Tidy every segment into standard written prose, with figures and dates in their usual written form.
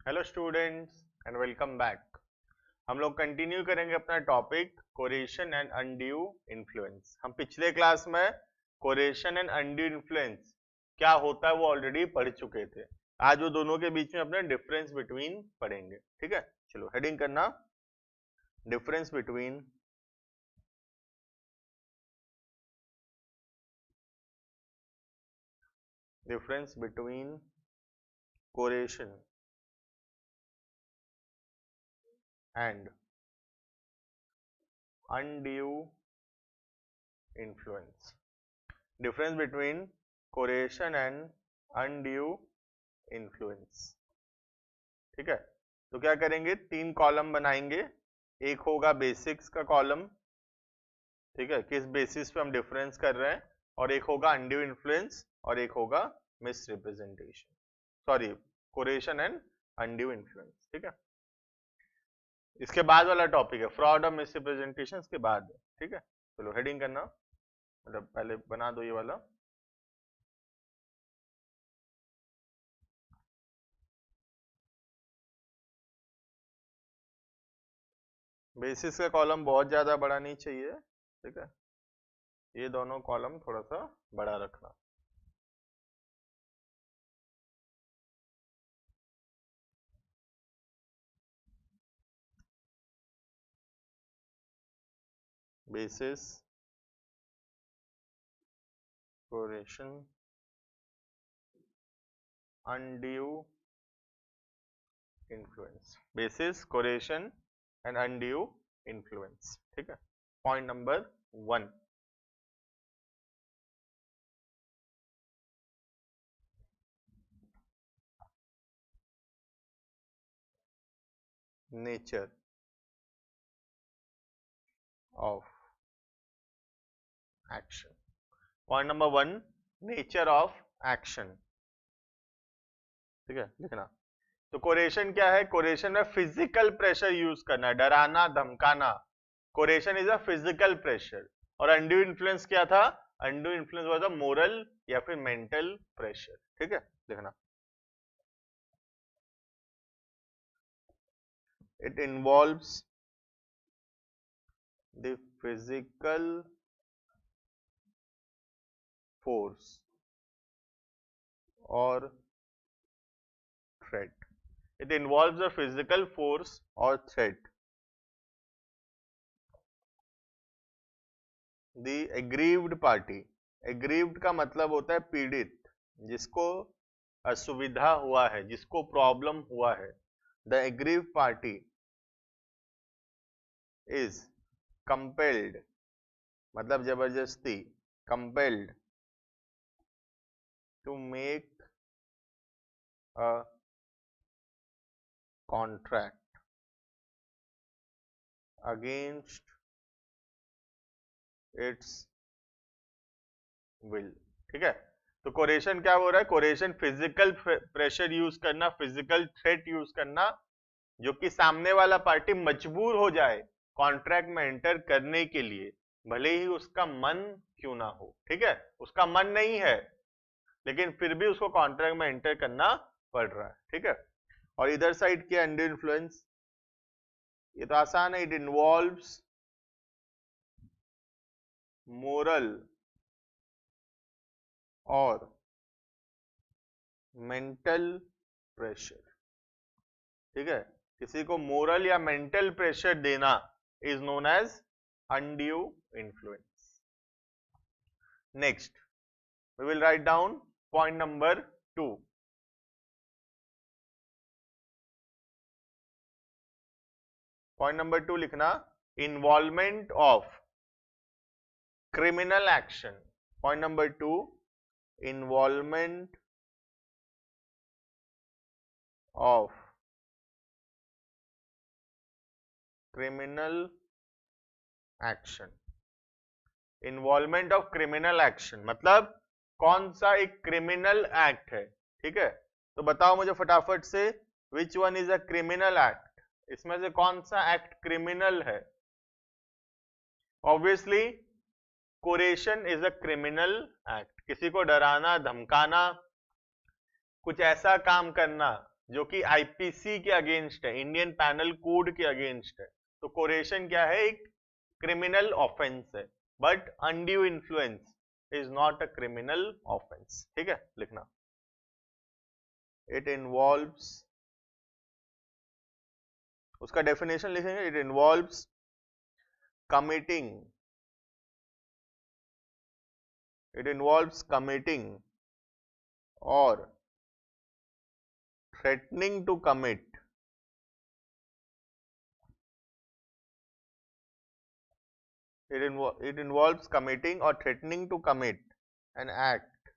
Hello students and welcome back. हम लोग continue करेंगे अपना टॉपिक कोरेशन एंड अनड्यू इन्फ्लुएंस। हम पिछले क्लास में कोरेशन एंड अनड्यू इन्फ्लुएंस क्या होता है वो ऑलरेडी पढ़ चुके थे। आज वो दोनों के बीच में अपने डिफरेंस बिटवीन पढ़ेंगे। ठीक है, चलो हेडिंग करना, difference between coercion and undue influence. Difference between coercion and undue influence. ठीक है, तो क्या करेंगे, 3 कॉलम बनाएंगे। एक होगा बेसिक्स का कॉलम, ठीक है, किस बेसिस पे हम डिफरेंस कर रहे हैं, और एक होगा अनड्यू इन्फ्लुएंस, और एक होगा misrepresentation, sorry coercion and undue influence. ठीक है, इसके बाद वाला टॉपिक है फ्रॉड और मिस रिप्रेजेंटेशन, इसके बाद है। ठीक है, चलो हेडिंग करना, मतलब पहले बना दो ये वाला। बेसिस का कॉलम बहुत ज्यादा बड़ा नहीं चाहिए, ठीक है, ये दोनों कॉलम थोड़ा सा बड़ा रखना। Basis, coercion, undue influence. Basis, coercion and undue influence. ठीक है, point number 1, nature of action. Point number 1, nature of action. ठीक है, लिखना। तो कोरेशन क्या है? कोरेशन में फिजिकल प्रेशर यूज करना, डराना धमकाना। कोरेशन इज अ फिजिकल प्रेशर। और अनड्यू इन्फ्लुएंस क्या था? Undue influence was a moral या फिर मेंटल प्रेशर। ठीक है, लिखना। It involves the physical force और threat. It involves a physical force or threat. The aggrieved party. Aggrieved का मतलब होता है पीड़ित, जिसको असुविधा हुआ है, जिसको प्रॉब्लम हुआ है। The aggrieved party is compelled, मतलब जबरदस्ती, compelled to make a contract against its will। ठीक है, तो कोरेशन क्या हो रहा है? कोरेशन फिजिकल प्रेशर यूज करना, फिजिकल थ्रेट यूज करना, जो कि सामने वाला पार्टी मजबूर हो जाए कॉन्ट्रैक्ट में एंटर करने के लिए, भले ही उसका मन क्यों ना हो। ठीक है, उसका मन नहीं है लेकिन फिर भी उसको कॉन्ट्रैक्ट में एंटर करना पड़ रहा है। ठीक है, और इधर साइड क्या अनड्यू इन्फ्लुएंस? ये तो आसान है। इट इन्वॉल्व्स मोरल और मेंटल प्रेशर। ठीक है, किसी को मोरल या मेंटल प्रेशर देना is known as undue influence. Next we will write down point number 2. Point number 2 लिखना, involvement of criminal action. Point number 2, involvement of criminal action. Involvement of criminal action मतलब कौन सा एक criminal act है। ठीक है, तो बताओ मुझे फटाफट से, which one is a criminal act? इसमें से कौन सा एक्ट क्रिमिनल है? Obviously coercion is a criminal act. किसी को डराना धमकाना, कुछ ऐसा काम करना जो कि आईपीसी के अगेंस्ट है, इंडियन पैनल कोड के अगेंस्ट है। तो कोरेशन क्या है, एक क्रिमिनल ऑफेंस है, but undue influence is not a criminal offence. ठीक है, लिखना, इट इन्वॉल्व्स, उसका डेफिनेशन लिखेंगे, it involves committing, it involves committing or threatening to commit it involves committing or threatening to commit an act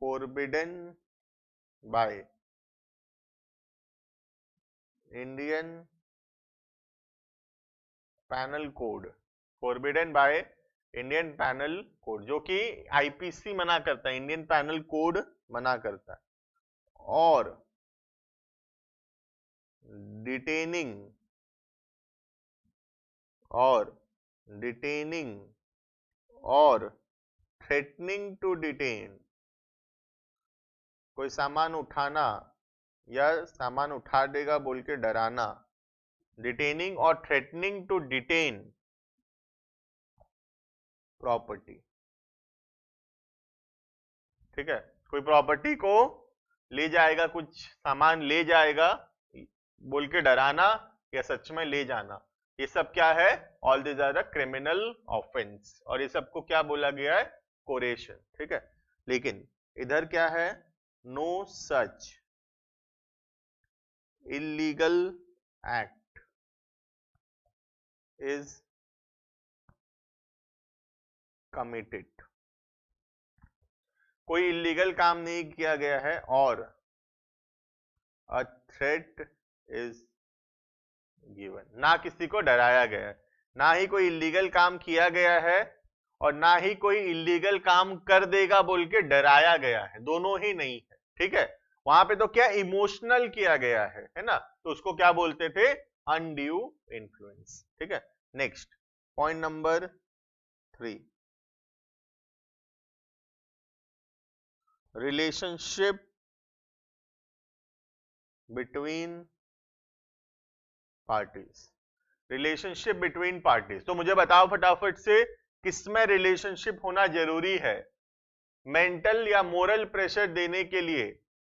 forbidden by Indian panel code, forbidden by Indian panel code, जो कि IPC मना करता है, Indian panel code मना करता है, और detaining और थ्रेटनिंग टू डिटेन, कोई सामान उठाना या सामान उठा देगा बोल के डराना, डिटेनिंग और थ्रेटनिंग टू डिटेन प्रॉपर्टी। ठीक है, कोई प्रॉपर्टी को ले जाएगा, कुछ सामान ले जाएगा बोल के डराना या सच में ले जाना, ये सब क्या है, all this are the criminal offence, और ये सबको क्या बोला गया है, कोरेशन। ठीक है, लेकिन इधर क्या है, no such illegal act is committed, कोई इलीगल काम नहीं किया गया है, और a threat is given, ना किसी को डराया गया है, ना ही कोई इलीगल काम किया गया है और ना ही कोई इलीगल काम कर देगा बोल के डराया गया है, दोनों ही नहीं है। ठीक है, वहां पे तो क्या इमोशनल किया गया है ना, तो उसको क्या बोलते थे, अनड्यू इन्फ्लुएंस। ठीक है, next point number 3, relationship between parties, relationship between parties. तो मुझे बताओ फटाफट से, किसमें रिलेशनशिप होना जरूरी है, मेंटल या मोरल प्रेशर देने के लिए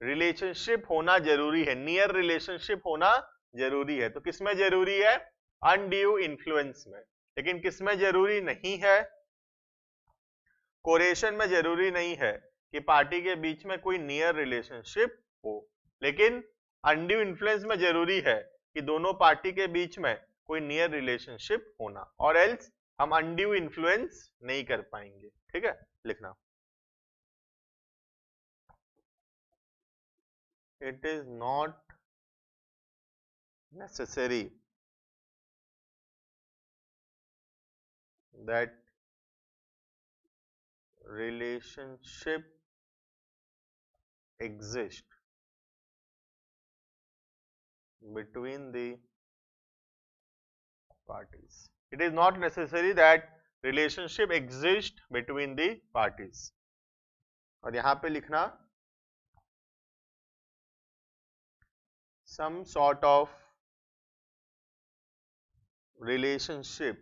रिलेशनशिप होना जरूरी है, नियर रिलेशनशिप होना जरूरी है। तो किसमें जरूरी है, अनड्यू इन्फ्लुएंस में। लेकिन किसमें जरूरी नहीं है, कोरेशन में जरूरी नहीं है कि पार्टी के बीच में कोई नियर रिलेशनशिप हो, लेकिन अनड्यू इन्फ्लुएंस में जरूरी है कि दोनों पार्टी के बीच में कोई नियर रिलेशनशिप होना, और एल्स हम अनड्यू इन्फ्लुएंस नहीं कर पाएंगे। ठीक है, लिखना, it is not necessary that relationship exist between the parties, it is not necessary that relationship exist between the parties, और यहां पे लिखना, some sort of relationship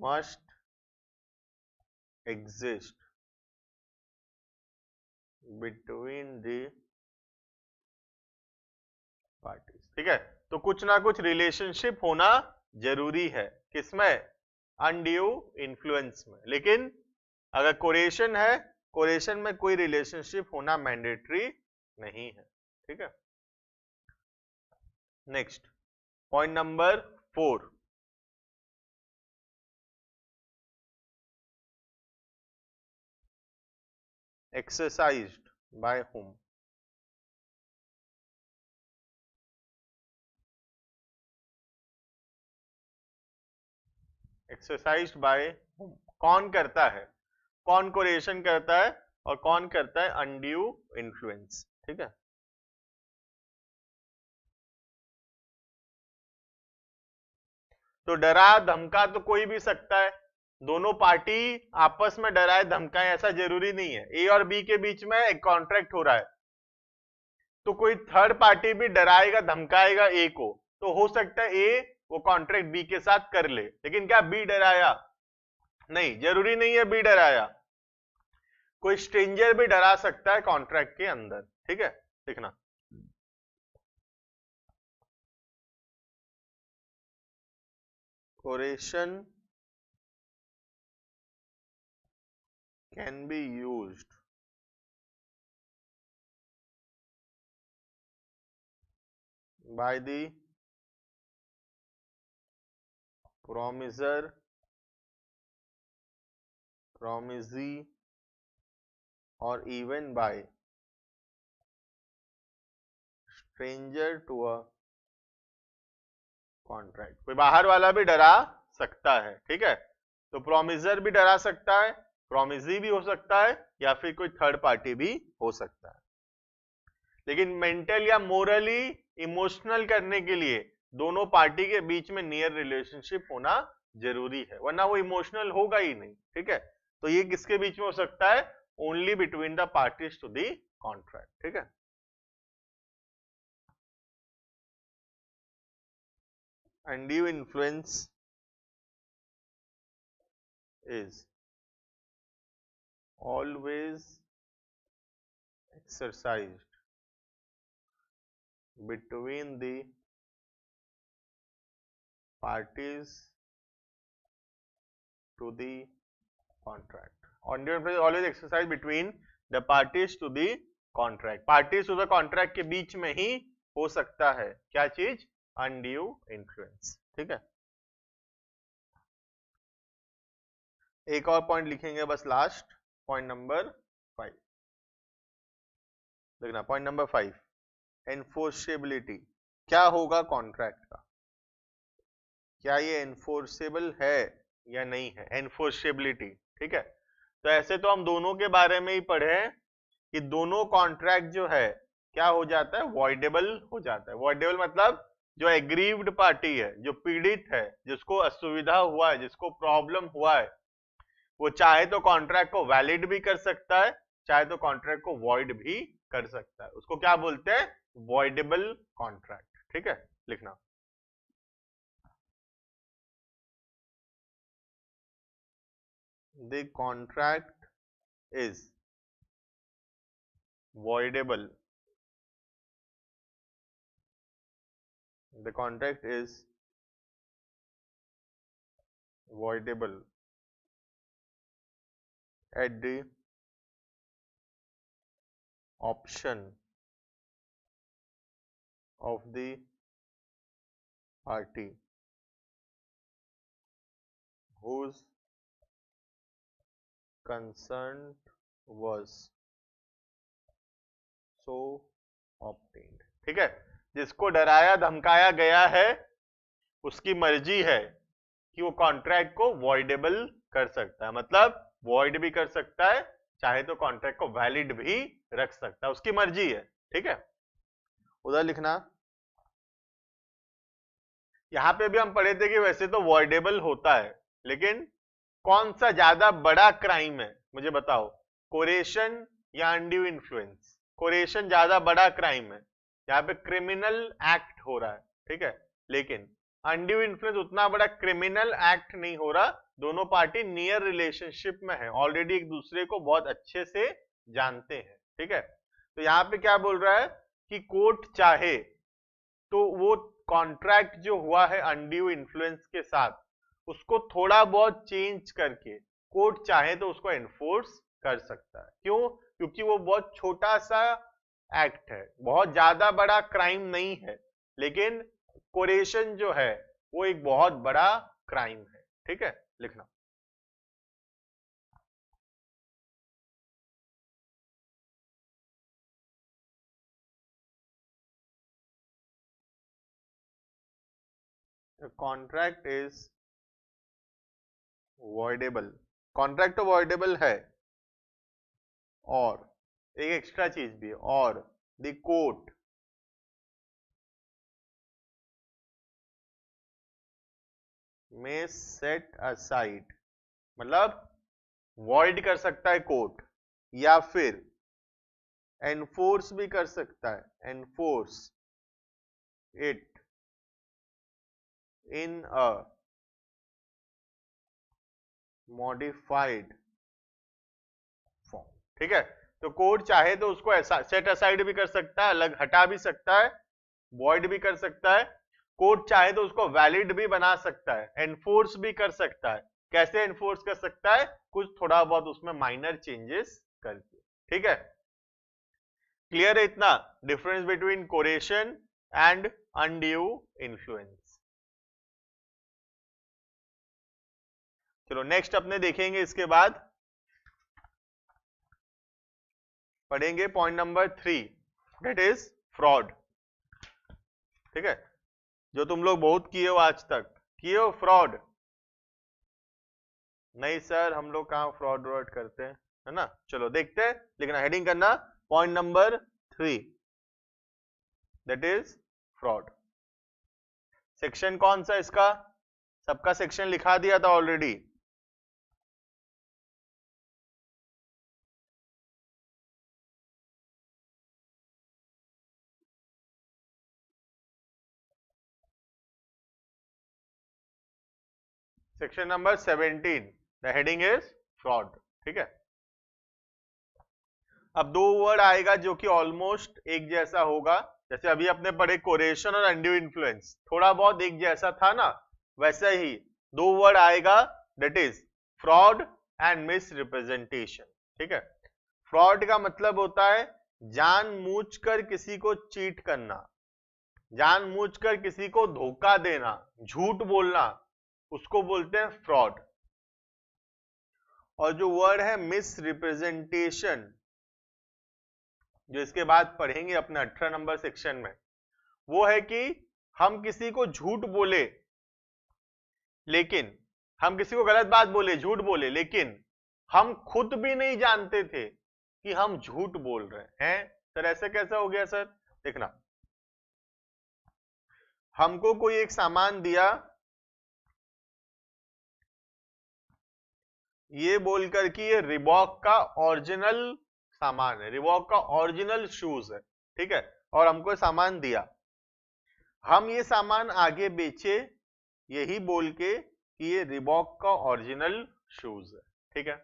must exist between the parties। ठीक है, तो कुछ ना कुछ रिलेशनशिप होना जरूरी है, किसमें, अनड्यू इन्फ्लुएंस में। लेकिन अगर कोरेशन है, कोरेशन में कोई रिलेशनशिप होना मैंडेटरी नहीं है। ठीक है, next point number 4, exercised by whom, exercised by whom, कौन करता है, कौन कोरेशन करता है और कौन करता है अनड्यू इन्फ्लुएंस। ठीक है, तो डरा धमका तो कोई भी सकता है, दोनों पार्टी आपस में डराए धमकाए ऐसा जरूरी नहीं है। ए और बी के बीच में एक कॉन्ट्रैक्ट हो रहा है, तो कोई थर्ड पार्टी भी डराएगा धमकाएगा ए को, तो हो सकता है ए वो कॉन्ट्रैक्ट बी के साथ कर ले, लेकिन क्या बी डराया? नहीं, जरूरी नहीं है बी डराया, कोई स्ट्रेंजर भी डरा सकता है कॉन्ट्रैक्ट के अंदर। ठीक है, देखना coercion can be used by the promisor, promisee or even by stranger to a contract। कोई बाहर वाला भी डरा सकता है, ठीक है, तो प्रोमिसर भी डरा सकता है, प्रोमिसी भी हो सकता है, या फिर कोई थर्ड पार्टी भी हो सकता है। लेकिन मेंटल या मोरली इमोशनल करने के लिए दोनों पार्टी के बीच में नियर रिलेशनशिप होना जरूरी है, वरना वो इमोशनल होगा ही नहीं। ठीक है, तो ये किसके बीच में हो सकता है? Only between the parties to the contract. ठीक है, undue influence is always exercised between the parties to the contract। undue influence is always exercised between the parties to the contract। parties to the contract के बीच में ही हो सकता है क्या चीज? undue influence। ठीक है, एक और पॉइंट लिखेंगे बस, लास्ट पॉइंट नंबर 5। देखना पॉइंट नंबर 5, एनफोर्सेबिलिटी। क्या होगा कॉन्ट्रैक्ट का? क्या ये एनफोर्सेबल है या नहीं है? एनफोर्सेबिलिटी। ठीक है, तो ऐसे तो हम दोनों के बारे में ही पढ़े हैं कि दोनों कॉन्ट्रैक्ट जो है क्या हो जाता है? वॉइडेबल हो जाता है। वॉइडेबल मतलब जो एग्रीव्ड पार्टी है, जो पीड़ित है, जिसको असुविधा हुआ है, जिसको प्रॉब्लम हुआ है, वो चाहे तो कॉन्ट्रैक्ट को वैलिड भी कर सकता है, चाहे तो कॉन्ट्रैक्ट को वॉइड भी कर सकता है। उसको क्या बोलते हैं? Voidable contract. ठीक है, लिखना the contract is voidable, the contract is voidable at the option of the party whose consent was so obtained। ठीक है, जिसको डराया धमकाया गया है उसकी मर्जी है कि वो कॉन्ट्रैक्ट को वॉइडेबल कर सकता है, मतलब वॉइड भी कर सकता है, चाहे तो कॉन्ट्रैक्ट को वैलिड भी रख सकता है, उसकी मर्जी है। ठीक है, उधर लिखना, यहां पे भी हम पढ़े थे कि वैसे तो वॉइडेबल होता है, लेकिन कौन सा ज्यादा बड़ा क्राइम है मुझे बताओ? कोरेशन या अनड्यू इन्फ्लुएंस? कोरेशन ज्यादा बड़ा क्राइम है, यहाँ पे क्रिमिनल एक्ट हो रहा है। ठीक है, लेकिन अनड्यू इन्फ्लुएंस उतना बड़ा क्रिमिनल एक्ट नहीं हो रहा, दोनों पार्टी नियर रिलेशनशिप में है, ऑलरेडी एक दूसरे को बहुत अच्छे से जानते हैं। ठीक है, तो यहाँ पे क्या बोल रहा है कि कोर्ट चाहे तो वो कॉन्ट्रैक्ट जो हुआ है अनड्यू इन्फ्लुएंस के साथ, उसको थोड़ा बहुत चेंज करके कोर्ट चाहे तो उसको एनफोर्स कर सकता है। क्यों? क्योंकि वो बहुत छोटा सा एक्ट है, बहुत ज्यादा बड़ा क्राइम नहीं है, लेकिन कोरेशन जो है वो एक बहुत बड़ा क्राइम है। ठीक है, लिखना कॉन्ट्रैक्ट इज वॉइडेबल। कॉन्ट्रैक्ट तो वॉइडेबल है, और एक एक्स्ट्रा चीज भी है, और the court may set aside, मतलब void कर सकता है कोर्ट, या फिर एनफोर्स भी कर सकता है, enforce it in a modified form. ठीक है, तो कोर्ट चाहे तो उसको ऐसा सेट असाइड भी कर सकता है, अलग हटा भी सकता है, वॉइड भी कर सकता है। कोर्ट चाहे तो उसको वैलिड भी बना सकता है, एनफोर्स भी कर सकता है। कैसे एनफोर्स कर सकता है? कुछ थोड़ा बहुत उसमें माइनर चेंजेस करके। ठीक है, क्लियर है इतना difference between coercion and undue influence. चलो नेक्स्ट अपने देखेंगे, इसके बाद पढ़ेंगे point number 3, that is fraud. ठीक है, जो तुम लोग बहुत किए हो आज तक, किए हो फ्रॉड? नहीं सर, हम लोग कहां फ्रॉड वर्ड करते हैं, है ना। चलो देखते हैं, लेकिन हेडिंग करना point number 3, that is fraud. Section कौन सा इसका? सबका सेक्शन लिखा दिया था already. Section number 17, the heading is fraud. ठीक है, अब दो वर्ड आएगा जो कि ऑलमोस्ट एक जैसा होगा, जैसे अभी अपने पढ़े कोरेशन और अनड्यू इन्फ्लुएंस, थोड़ा बहुत एक जैसा था ना, वैसे ही दो वर्ड आएगा, that is fraud and miss representation. ठीक है, फ्रॉड का मतलब होता है जानबूझकर किसी को चीट करना, जानबूझकर किसी को धोखा देना, झूठ बोलना, उसको बोलते हैं फ्रॉड। और जो वर्ड है मिस रिप्रेजेंटेशन, जो इसके बाद पढ़ेंगे अपने 18 नंबर सेक्शन में, वो है कि हम किसी को झूठ बोले, लेकिन हम किसी को गलत बात बोले, झूठ बोले, लेकिन हम खुद भी नहीं जानते थे कि हम झूठ बोल रहे हैं। सर ऐसे कैसा हो गया सर? देखना, हमको कोई एक सामान दिया, ये बोलकर कि ये रिबॉक का ओरिजिनल सामान है, रिबॉक का ओरिजिनल शूज है। ठीक है, और हमको सामान दिया, हम ये सामान आगे बेचे यही बोल के कि ये रिबॉक का ओरिजिनल शूज है। ठीक है,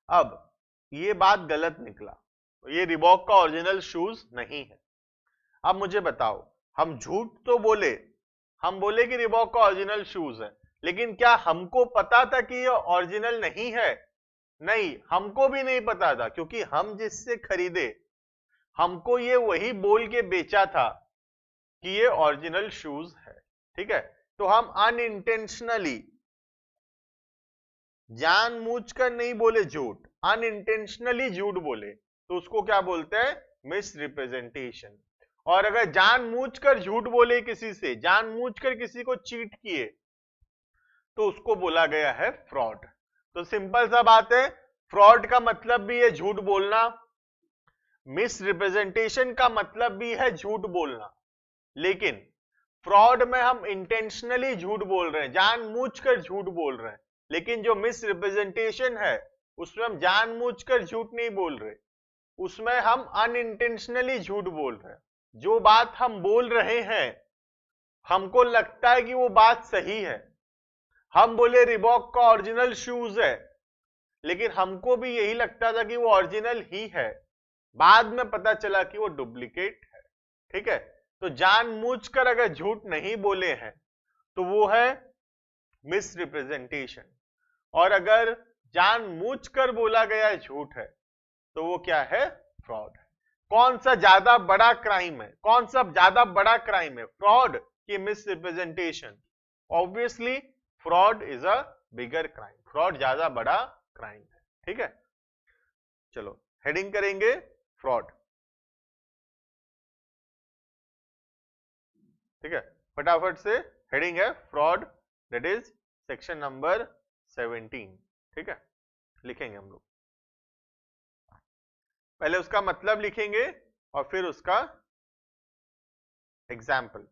अब ये बात गलत निकला, ये रिबॉक का ओरिजिनल शूज नहीं है। अब मुझे बताओ, हम झूठ तो बोले, हम बोले कि रिबॉक का ओरिजिनल शूज है, लेकिन क्या हमको पता था कि ये ओरिजिनल नहीं है? नहीं, हमको भी नहीं पता था, क्योंकि हम जिससे खरीदे हमको ये वही बोल के बेचा था कि ये ओरिजिनल शूज है। ठीक है, तो हम अनइंटेंशनली, जानबूझकर नहीं बोले झूठ, अनइंटेंशनली झूठ बोले, तो उसको क्या बोलते हैं? Miss representation. और अगर जानबूझकर झूठ बोले किसी से, जानबूझकर किसी को चीट किए, तो उसको बोला गया है फ्रॉड। तो सिंपल सा बात है, फ्रॉड का मतलब भी है झूठ बोलना, मिस रिप्रेजेंटेशन का मतलब भी है झूठ बोलना, लेकिन फ्रॉड में हम इंटेंशनली झूठ बोल रहे हैं, जानबूझकर झूठ बोल रहे हैं, लेकिन जो मिस रिप्रेजेंटेशन है उसमें हम जानबूझकर झूठ नहीं बोल रहे, उसमें हम अनइंटेंशनली झूठ बोल रहे हैं। जो बात हम बोल रहे हैं हमको लगता है कि वो बात सही है, हम बोले रिबॉक का ओरिजिनल शूज है, लेकिन हमको भी यही लगता था कि वो ओरिजिनल ही है, बाद में पता चला कि वो डुप्लीकेट है। ठीक है, तो जानबूझकर अगर झूठ नहीं बोले हैं तो वो है मिस रिप्रेजेंटेशन, और अगर जानबूझकर बोला गया झूठ है तो वो क्या है? फ्रॉड है। कौन सा ज्यादा बड़ा क्राइम है? कौन सा ज्यादा बड़ा क्राइम है, फ्रॉड की miss representation? Obviously fraud is a bigger crime, fraud ज्यादा बड़ा क्राइम है। ठीक है, चलो हेडिंग करेंगे फ्रॉड। ठीक है, फटाफट से हेडिंग है fraud, that is section number 17। ठीक है, लिखेंगे हम लोग, पहले उसका मतलब लिखेंगे और फिर उसका एग्जाम्पल।